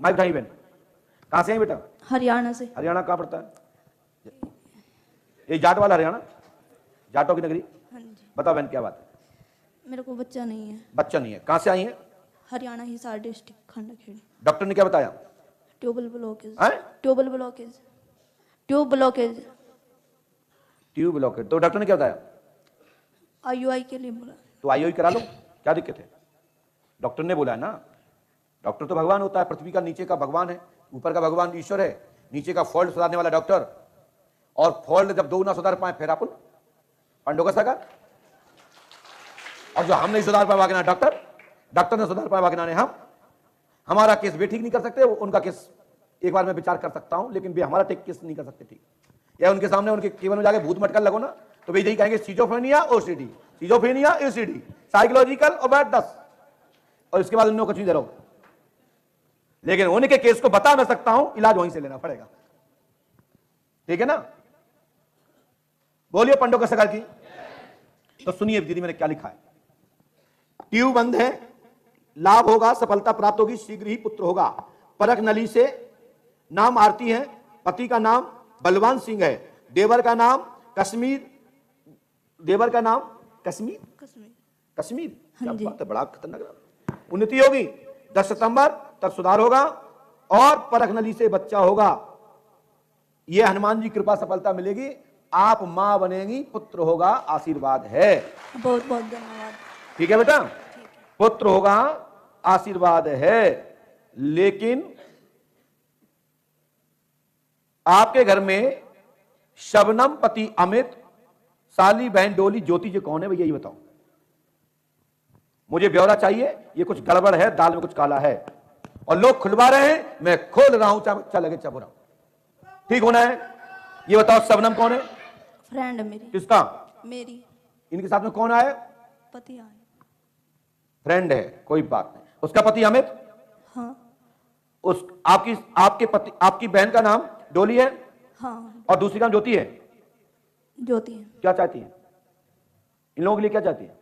Mic उठाइए बहन। कहाँ से आई बेटा? हरियाणा से। हरियाणा कहाँ पड़ता है? ये जाट वाला हरियाणा, जाटों की नगरी। हाँ जी। बताओ बहन क्या बात है? मेरे को बच्चा नहीं है। बच्चा नहीं है, कहाँ से आई है? हरियाणा हिसार डिस्ट्रिक्ट खंडखेड़ी। डॉक्टर ने क्या बताया? Tubal blockage. हैं? Tubal blockage. Tube blockage. Tube blockage. तो डॉक्टर ने क्या बताया? IUI के लिए बोला। तो IUI करा लो, क्या दिक्कत है? डॉक्टर ने बोला है ना। डॉक्टर तो भगवान होता है, पृथ्वी का नीचे का भगवान है, ऊपर का भगवान ईश्वर है, नीचे का फॉल्ट सुधारने वाला डॉक्टर। और फॉल्ट जब दो ना सुधार पाए फिर अपन पंडों का सगा। और जो हम नहीं सुधार पाए वागना डॉक्टर, डॉक्टर ने सुधार पाए वागना ने हम। हमारा केस भी ठीक नहीं कर सकते, उनका केस एक बार मैं विचार कर सकता हूं, लेकिन भी हमारा ठीक केस नहीं कर सकते ठीक। या उनके सामने उनके केवल में जाके भूत मटकर लगो ना, तो भाई यही कहेंगे schizophrenia OCD, schizophrenia ACD, psychological और बैड 10, और इसके बाद उन्होंने कुछ नहीं दे रहा हूं। लेकिन उनके केस को बता मैं सकता हूं, इलाज वहीं से लेना पड़ेगा। ठीक है ना? बोलिए पंडों का सगार की। तो सुनिए दीदी मैंने क्या लिखा है। ट्यूब बंद है, लाभ होगा, सफलता प्राप्त होगी, शीघ्र ही पुत्र होगा। परख नली से नाम आरती है, पति का नाम बलवान सिंह है, देवर का नाम कश्मीर, देवर का नाम कश्मीर कश्मीर। कश्मीर। क्या हाँ जी। बात है, बड़ा खतरनाक नाम। उन्नति होगी, 10 सितंबर तक सुधार होगा और परख नली से बच्चा होगा। यह हनुमान जी कृपा सफलता मिलेगी, आप मां बनेगी, पुत्र होगा, आशीर्वाद है। बहुत बहुत धन्यवाद। ठीक है बेटा, पुत्र होगा, आशीर्वाद है। लेकिन आपके घर में शबनम पति अमित, साली बहन डोली, ज्योति जी कौन है भैया ये बताओ मुझे, ब्यौरा चाहिए। ये कुछ गड़बड़ है, दाल में कुछ काला है। और लोग खुलवा रहे हैं, मैं खोल रहा हूं, चाहे अच्छा लगे चाहे बुरा। ठीक होना है। ये बताओ शबनम कौन है? फ्रेंड मेरी। किसका? मेरी। इनके साथ में कौन आया? पति आए। फ्रेंड है, कोई बात नहीं। उसका पति अमित? हाँ। उस आपके पति, आपकी बहन का नाम डोली है? हाँ। और दूसरी नाम ज्योति है? ज्योति है। क्या चाहती है इन लोगों के लिए? क्या चाहती है?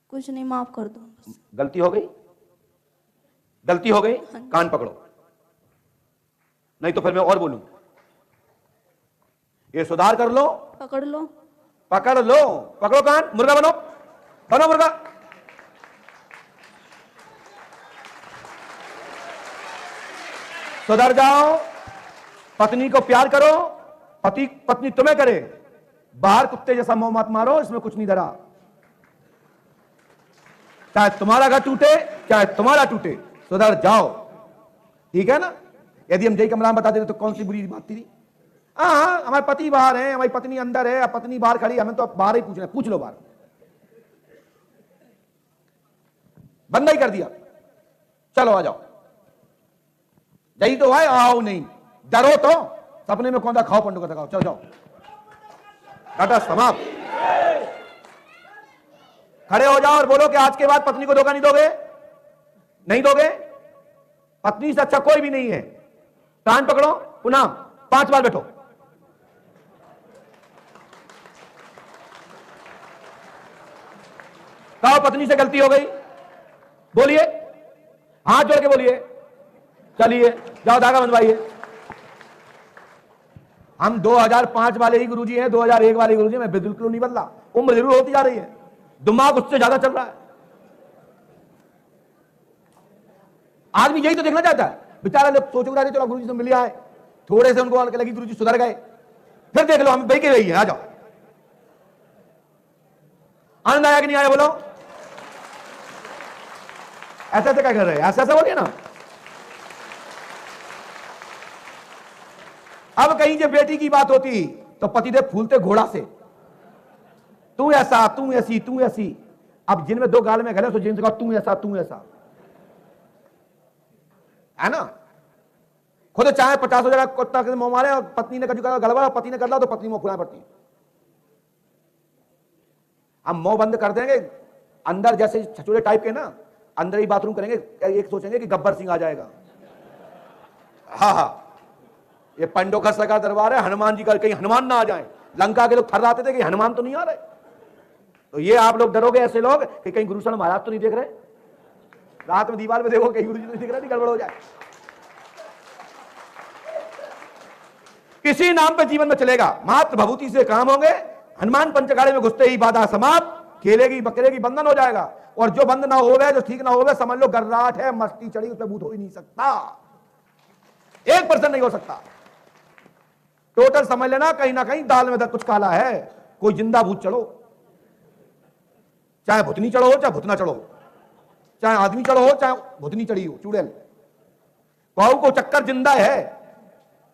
कुछ नहीं, माफ कर दो बस। गलती हो गई, गलती हो गई, कान पकड़ो, नहीं तो फिर मैं और बोलूं। ये सुधार कर लो, पकड़ लो। पकड़ लो, पकड़ो कान, मुर्गा बनो, बनो मुर्गा। सुधर जाओ, पत्नी को प्यार करो, पति पत्नी तुम्हें करे। बाहर कुत्ते जैसा मुंह मत मारो, इसमें कुछ नहीं धरा। चाहे तुम्हारा घर टूटे, चाहे तुम्हारा टूटे, सुधर जाओ। ठीक है ना? यदि हम जय कमराम बता देते तो कौन सी बुरी बात थी? हाँ, हमारे पति बाहर है, हमारी पत्नी अंदर है, पत्नी बाहर खड़ी, हमें तो बाहर ही पूछना है। पूछ लो बाहर। बंद ही कर दिया, चलो आ जाओ। जय तो है, आओ नहीं, डरो तो सपने में कौन सा खाओ, पंडों का खाओ, चलो जाओ। टाटा समाप्त। खड़े हो जाओ और बोलो कि आज के बाद पत्नी को धोखा नहीं दोगे, नहीं दोगे। पत्नी से अच्छा कोई भी नहीं है। कान पकड़ो, पुनः 5 बार बैठो। कहो पत्नी से गलती हो गई, बोलिए, हाथ जोड़ के बोलिए। चलिए जाओ, धागा बंधवाइए। हम 2005 वाले ही गुरुजी हैं, 2001 वाले गुरुजी। मैं बिल्कुल नहीं बदला, उम्र जरूर होती जा रही है, दिमाग उससे ज्यादा चल रहा है। आदमी यही तो देखना चाहता है। बेचारा लोग सोचो चलो गुरुजी से मिल आए, थोड़े से उनको लगी गुरुजी सुधर गए, फिर देख लो हम बही के रही है। आ जाओ। आनंद आया कि नहीं आया बोलो? ऐसे ऐसे क्या कर रहे हैं? ऐसे ऐसे बोलिए ना। अब कहीं जब बेटी की बात होती तो पतिदेव फूलते घोड़ा से, तू ऐसा, तू ऐसी, तू ऐसी। अब जिनमें 2 गाल में गले तो जिनसे कहा तू ऐसा, तू ऐसा, है ना? खुद चाहे 50 जगह कुत्ता के मुंह मारे और पत्नी ने कभी गड़बड़ा, पति ने कर ला तो पत्नी मुंह फुलाए पड़ती है। हम मुंह बंद कर देंगे, अंदर जैसे छछोरे टाइप के ना, अंदर ही बाथरूम करेंगे, एक सोचेंगे कि गब्बर सिंह आ जाएगा। हाँ हाँ, ये पंडों का सगा दरबार है, हनुमान जी का, कहीं हनुमान ना आ जाए। लंका के लोग थर्राते थे कि हनुमान तो नहीं आ रहे। तो ये आप लोग डरोगे ऐसे लोग कि कहीं गुरुशरण महाराज तो नहीं देख रहे। रात में दीवार में देखो कहीं गुरु जी नहीं दिख रहा, नहीं गड़बड़ हो जाए। किसी नाम पे जीवन में चलेगा, मात्र भभूति से काम होंगे। हनुमान पंचकाड़े में घुसते ही बाधा समाप्त, खेलेगी बकरेगी बंधन हो जाएगा। और जो बंद ना होवे, जो ठीक ना होवे, समझ लो गर्राट है, मस्ती चढ़ी, उस पर भूत हो ही नहीं सकता, 1% नहीं हो सकता। टोटल समझ लेना, कहीं ना कहीं दाल में कुछ काला है। कोई जिंदा भूत चढ़ो, चाहे भूतनी चढ़ो चाहे भूतना चढ़ो, चाहे आदमी चढ़ो चाहे भूतनी चढ़ी हो, चुड़ैल पाऊ को चक्कर जिंदा है,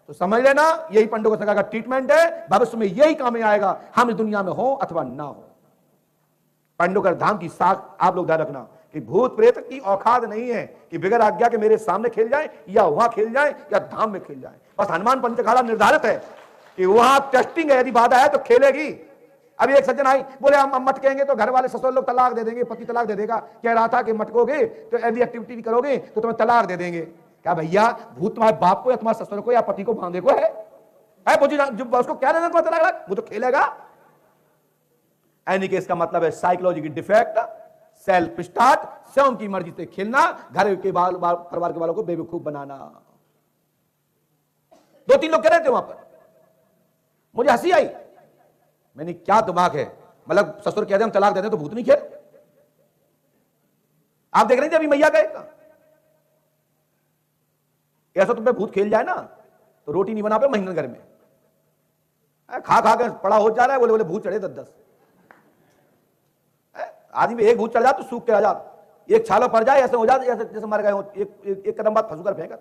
तो समझ लेना यही पंडों का ट्रीटमेंट है। भविष्य में यही काम में आएगा, हम इस दुनिया में हो अथवा ना हो। पांडवकर धाम की साख आप लोग ध्यान रखना कि भूत प्रेत की औकात नहीं है कि बिगर आज्ञा के मेरे सामने खेल जाए, या वहां खेल जाए, या धाम में खेल जाए। बस हनुमान पंचकाड़ा निर्धारित है कि वहां टेस्टिंग है, यदि बाधा है तो खेलेगी। अभी एक सज्जन आई, बोले हम मटकेंगे तो घर वाले ससुर लोग तलाक दे देंगे, पति तलाक दे देगा। कह रहा था कि मटकोगे तो ऐसी एक्टिविटी करोगे तो तुम्हें तलाक दे देंगे। क्या भैया, भूत तुम्हारे बाप को या तुम्हारे ससुर को या पति को बांधे को है उसको क्या देना तुम्हें तलाक? वो तो खेलेगा। एनी केस का मतलब है साइकोलॉजी की डिफेक्ट, सेल्फ स्टार्ट, स्वयं की मर्जी से खेलना, घर के परिवार के वालों को बेवकूफ बनाना। 2-3 लोग कह रहे थे वहां पर, मुझे हंसी आई। मैंने क्या दिमाग है, मतलब ससुर कहते हम तलाक देते तो भूत नहीं खेल। आप देख रहे थे अभी मैया गए, ऐसा तुम पे भूत खेल जाए ना तो रोटी नहीं बना पे महीने घर में, खा खा के पड़ा हो जा रहा है। बोले बोले भूत चढ़े 10-10 आदमी में एक भूत चढ़ जाए तो सूख के आ जाए, एक छालो पड़ जाए ऐसे हो जाए जैसे मर गए हो, एक कदम बाद फंसू कर फेंका।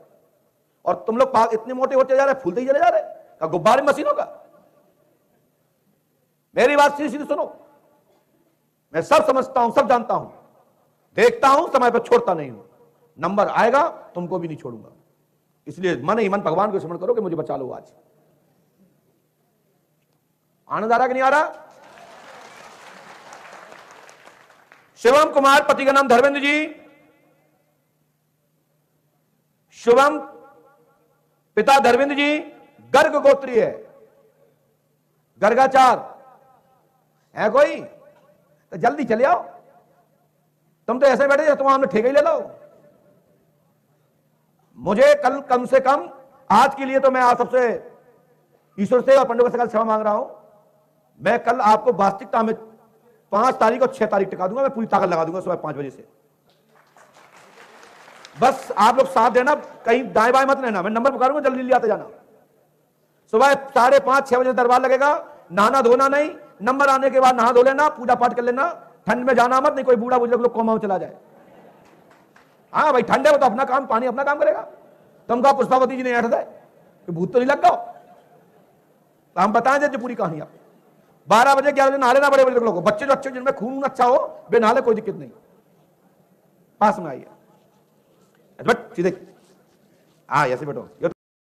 और तुम लोग इतने मोटे होते जा रहे, फूलते ही चले जा रहे, गुब्बारे मशीनों का। मेरी बात सीधी सीधी सुनो, मैं सब समझता हूं, सब जानता हूं, देखता हूं, समय पर छोड़ता नहीं हूं। नंबर आएगा तुमको भी नहीं छोड़ूंगा। इसलिए मन ही मन भगवान को स्मरण करो कि मुझे बचा लो आज। आनंद आ रहा कि नहीं आ रहा? शिवम कुमार, पति का नाम धर्मेंद्र जी, शुभम पिता धर्मेंद्र जी, गर्ग गोत्रीय है, गर्गाचार है कोई तो जल्दी चले आओ। तुम तो ऐसे बैठे तुम हमने ठेका ही ले लो। मुझे कल कम से कम आज के लिए तो मैं आप सबसे ईश्वर से और पंडों का सकल क्षमा मांग रहा हूं। मैं कल आपको वास्तविकता में 5 तारीख और 6 तारीख टिका दूंगा। मैं पूरी ताकत लगा दूंगा सुबह 5 बजे से। बस आप लोग साथ देना, कहीं दाएं बाएं मत रहना। मैं नंबर पुकारूंगा, जल्दी जल्दी आते जाना। सुबह 5:30-6 बजे दरबार लगेगा। नहाना धोना नहीं, नंबर आने के बाद नहा धो लेना, पूजा पाठ कर लेना। ठंड में जाना मत, नहीं कोई बूढ़ा बुजुर्ग लोग कोमा में चला जाए। हाँ भाई, ठंड है वो तो अपना काम, पानी अपना काम करेगा। तुम कहा पुष्पावती जी ने ऐठ दे कि भूत तो नहीं लग गया। तो हम बताएं जो पूरी कहानी आप 12 बजे 11 बजे नहा लेना। बड़े बड़े लोगों, बच्चे जो अच्छे जिनमें खून अच्छा हो, बे नहा ले, कोई दिक्कत नहीं। पास में आइए, सीधे हाँ ऐसे बैठो।